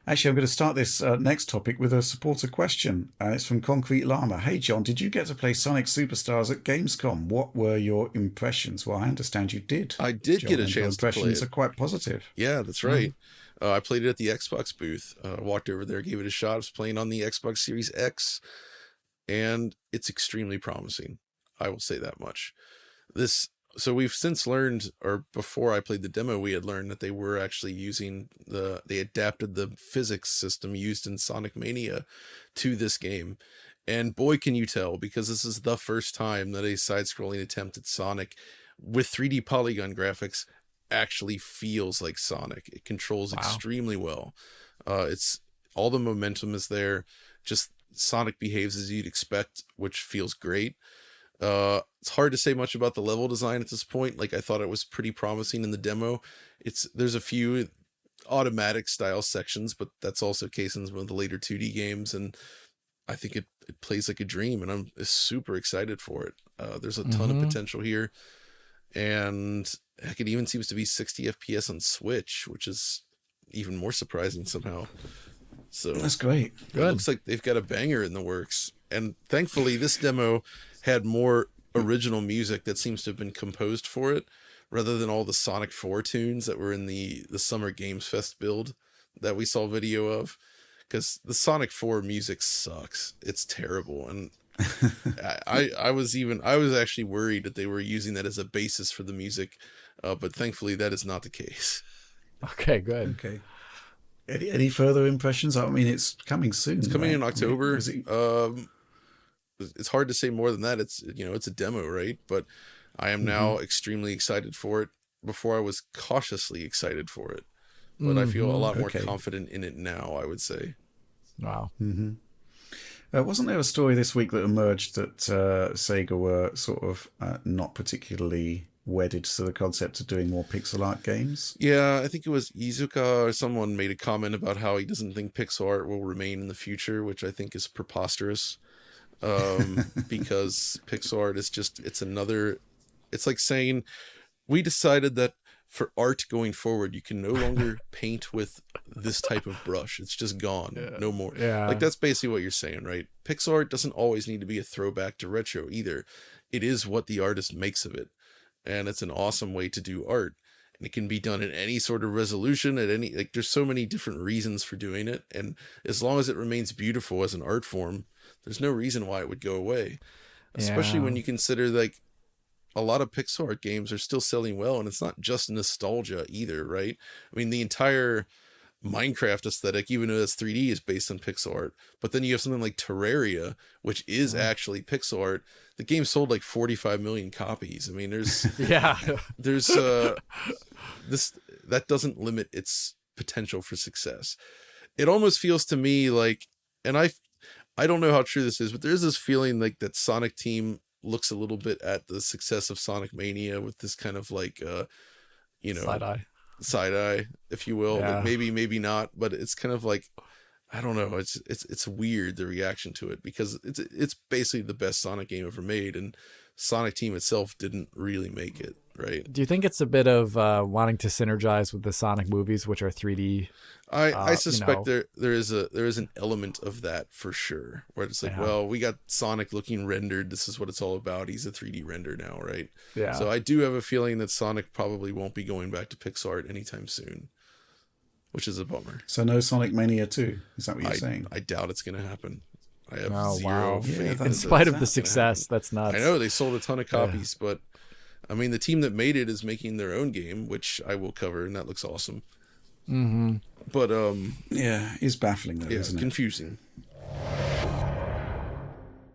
Actually, I'm going to start this next topic with a supporter question. It's from Concrete Llama. Hey, John, did you get to play Sonic Superstars at Gamescom? What were your impressions? Well, I understand you did, I did get John, a and your chance to play impressions it. are quite positive. Yeah, that's right. I played it at the Xbox booth. Walked over there, gave it a shot. I was playing on the Xbox Series X, and it's extremely promising. I will say that much. This so we've since learned, or before I played the demo, we had learned that they were actually using they adapted the physics system used in Sonic Mania to this game. And boy, can you tell, because this is the first time that a side-scrolling attempt at Sonic with 3D polygon graphics actually feels like Sonic. It controls Wow. extremely well. It's all the momentum is there. Just Sonic behaves as you'd expect, which feels great. It's hard to say much about the level design at this point. Like, I thought it was pretty promising in the demo. There's a few automatic style sections, but that's also case in some of the later 2D games, and I think it plays like a dream, and I'm super excited for it. There's a ton of potential here, and heck, it even seems to be 60 FPS on Switch, which is even more surprising somehow. So That's great. it looks like they've got a banger in the works. And thankfully, this demo had more original music that seems to have been composed for it, rather than all the Sonic 4 tunes that were in the Summer Games Fest build that we saw video of. Because the Sonic 4 music sucks. It's terrible. And I was actually worried that they were using that as a basis for the music. But thankfully, that is not the case. Okay, good. Okay. Any further impressions? I mean, it's coming soon. It's coming in October. I mean, It's hard to say more than that. It's a demo, right? But I am now extremely excited for it. Before, I was cautiously excited for it, but I feel a lot more confident in it now, I would say. Wow. wasn't there a story this week that emerged that Sega were sort of not particularly wedded to the concept of doing more pixel art games? Yeah, I think it was Iizuka or someone made a comment about how he doesn't think pixel art will remain in the future, which I think is preposterous. Because pixel art is it's like saying, we decided that for art going forward, you can no longer paint with this type of brush. It's just gone. Yeah. No more. Yeah. Like, that's basically what you're saying, right? Pixel art doesn't always need to be a throwback to retro either. It is what the artist makes of it. And it's an awesome way to do art. And it can be done at any sort of resolution, there's so many different reasons for doing it. And as long as it remains beautiful as an art form, there's no reason why it would go away. Especially when you consider, like, a lot of pixel art games are still selling well, and it's not just nostalgia either, right? I mean, the entire Minecraft aesthetic, even though it's 3D, is based on pixel art. But then you have something like Terraria, which is actually pixel art. The game sold like 45 million copies. I mean, there's there's this that doesn't limit its potential for success. It almost feels to me like, and I don't know how true this is, but there's this feeling like that Sonic Team looks a little bit at the success of Sonic Mania with this kind of like side eye, if you will. Yeah. Like, maybe not, but it's kind of like, I don't know, it's weird, the reaction to it, because it's basically the best Sonic game ever made, and Sonic Team itself didn't really make it, right? Do you think it's a bit of wanting to synergize with the Sonic movies, which are 3D? I suspect there is an element of that for sure, where it's like, well, we got Sonic looking rendered. This is what it's all about. He's a 3D render now, right? Yeah. So I do have a feeling that Sonic probably won't be going back to pixel art anytime soon, which is a bummer. So no Sonic Mania 2? Is that what you're saying? I doubt it's going to happen. I have wow. faith. In spite of the success, that's nuts. I know they sold a ton of copies, but I mean, the team that made it is making their own game, which I will cover, and that looks awesome. Mm-hmm. But yeah, it's baffling though, isn't it? Confusing.